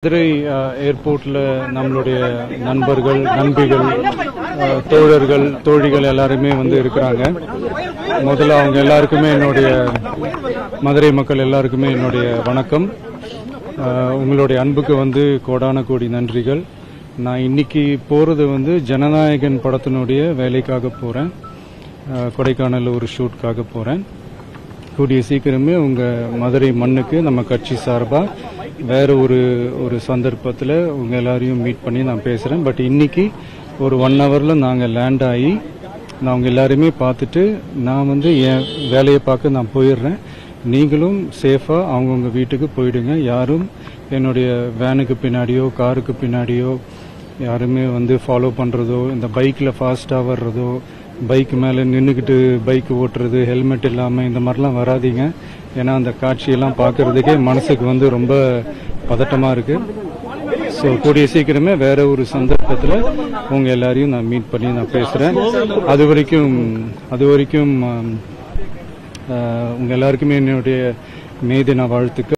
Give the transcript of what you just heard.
மதுரை ஏர்போர்ட்ல நம்மளுடைய நண்பர்கள், நண்பிகள், தோழர்கள், தோழிகள் எல்லாருமே இருக்கிறாங்க. முதல்ல அவங்க எல்லாருக்குமே என்னுடைய மதுரை மக்கள் எல்லாருக்குமே என்னுடைய வணக்கம். உங்களுடைய அன்புக்கு கோடான கோடி நன்றிகள். நான் இன்னைக்கு போறது ஜனநாயகன் படத்தினுடைய வேலைக்காக போறேன். கொடைக்கானல் ஒரு ஷூட்காக போறேன். கூடிய சீக்கிரமே உங்க மதுரை மண்ணுக்கு நம்ம கட்சி சார்பா வேற ஒரு சந்தர்ப்பத்தில் உங்க எல்லாரையும் மீட் பண்ணி நான் பேசுறேன். பட் இன்னைக்கு ஒரு 1 ஹவர்ல நாங்க லேண்ட் ஆகி நான் உங்க எல்லாருமே பார்த்துட்டு நான் என் வேலையை பார்க்க நான் போயிடுறேன். நீங்களும் சேஃபா அவங்கவுங்க வீட்டுக்கு போயிடுங்க. யாரும் என்னுடைய வேனுக்கு பின்னாடியோ காருக்கு பின்னாடியோ யாருமே ஃபாலோ பண்றதோ, இந்த பைக்ல ஃபாஸ்டா வர்றதோ, பைக் மேல நின்றுக்கிட்டு பைக் ஓட்டுறது, ஹெல்மெட் இல்லாம இந்த மாதிரிலாம் வராதீங்க. ஏன்னா அந்த காட்சியெல்லாம் பார்க்கறதுக்கே மனசுக்கு ரொம்ப பதட்டமா இருக்கு. ஸோ கூடிய சீக்கிரமே வேற ஒரு சந்தர்ப்பத்தில் உங்க எல்லாரையும் நான் மீட் பண்ணி நான் பேசுறேன். அது வரைக்கும் உங்க எல்லாருக்குமே என்னுடைய மே தின வாழ்த்துக்கள்.